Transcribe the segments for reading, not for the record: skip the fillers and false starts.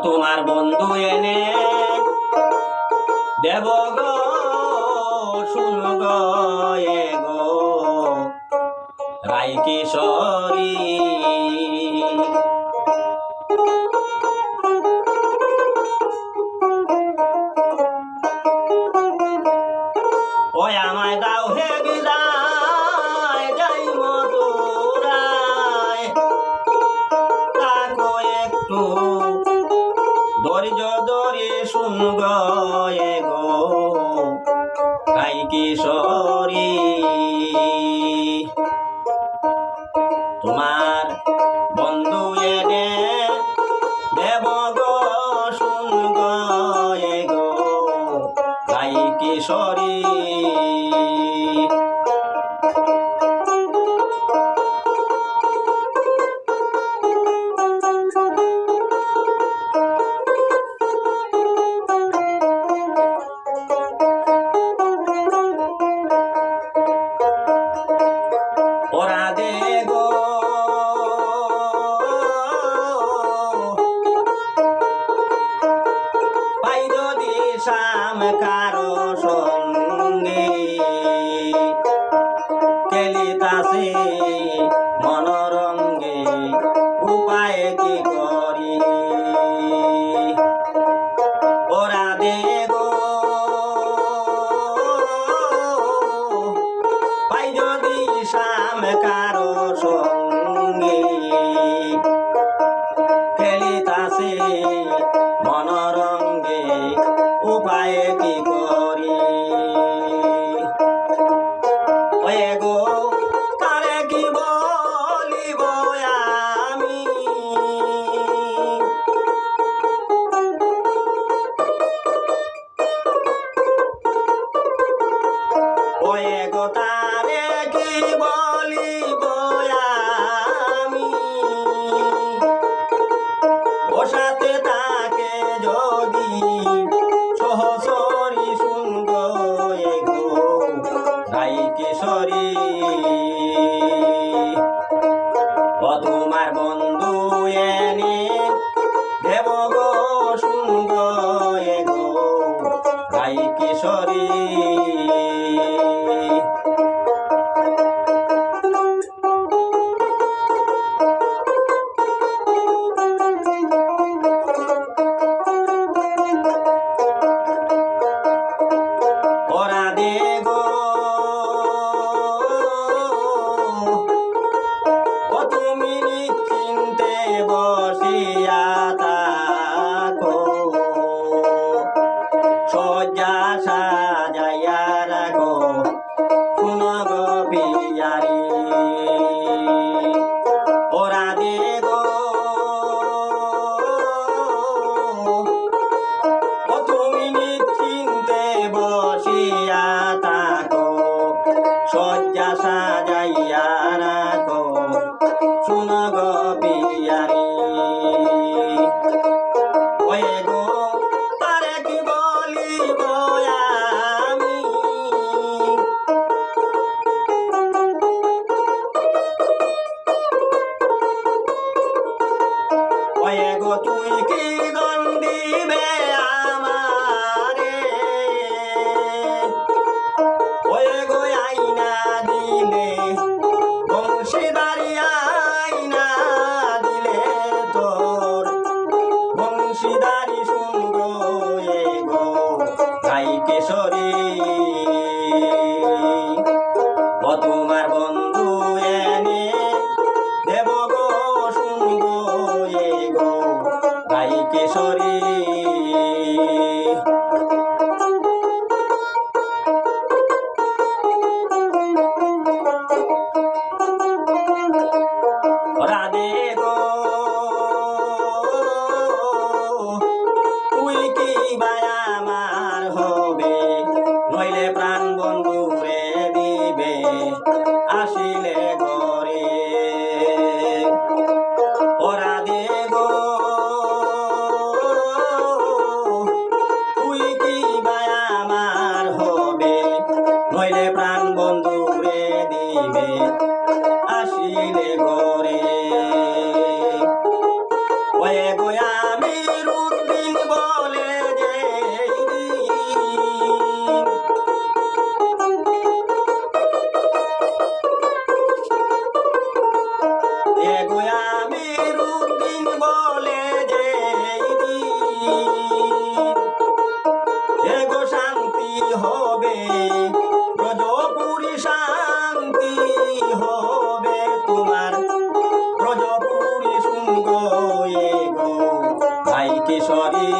তোমার বন্ধু এনে দেব গো শুন গো এ গো রাই কিশোরী ওই আমায় দাও হে বিদায় যাই মধুরায় তাকো একটু ধৈর্য ধরে শুন গো এ গো রাই কিশোরী তোমার বন্ধু এনে দেব গো শুন গো এ গো রাই কিশোরী ওরা দে গো পাই যদি শাম কারো সঙ্গে খেলিতাছে মনোরঙ্গে উপায় কি করি ওরা দে গো পাই যদি শাম কারো সঙ্গে খেলিতাছে মনোরঙ্গে উপায় কি করি ওয়ে গো তারে কি বলিব আমি ওয়ে গো তারে কি বলিব আমি ও সাথে তাকে যদি সহসরি শুনব এ গো রাই কিশোরী ও তোমার বন্ধু এনে দেব গো শুনব এ গো রাই কিশোরী ওরা দে গো ও তুমি নিশ্চিন্তে বসিয়া থাকো সজ্জা সাজাইয়া রাখো শুন গো পিয়ারি ওরা দে গো ও তুমি নিশ্চিন্তে বসিয়া থাকো সজ্জা সাজাইয়া রাখো শুন গো পিয়ারি ওয়ে গো তারে কি বলিব আমি ওয়ে গো তুই কি দন দিবে আমারে ওয়ে গো আইনা দিলে বংশীদারি আইনা দিলে তোর বংশীদারি শুন গো এ গো রাই কিশোরী ও তোমার বন্ধু এনে দেব গো শুন গো এ গো রাই কিশোরী ওরা দে গো তুই কি ভাই আমার হবে নইলে প্রাণ বন্ধু রে দিবে আসিলে ঘরে ওরা দে গো তুই কি ভাই আমার হবে নইলে প্রাণ বন্ধু রে দিবে আসিলে ঘরে ওয়ে গো আমি রূপ দিন বলে যে এগো শান্তি হবে ব্রজপুরী শান্তি হবে তোমার ব্রজপুরী শুনগ এগো ভাই কিশোরী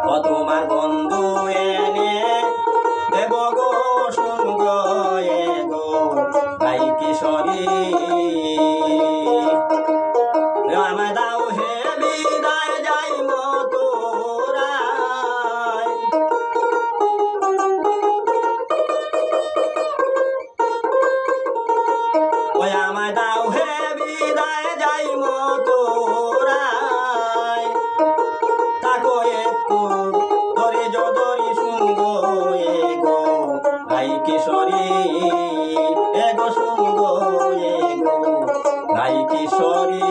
ও তোমার বন্ধু এনে দেব গো শুনগ এগো ভাই কিশোরী আমায় দাও হে বিদায় যাই মথুরায় ওই আমায় দাও হে বিদায় যাই মথুরায় তাকো একটু ধরে যদরি শুনব এগো ভাই কিশোরী এগো শুনব এগো ভাই কিশোরী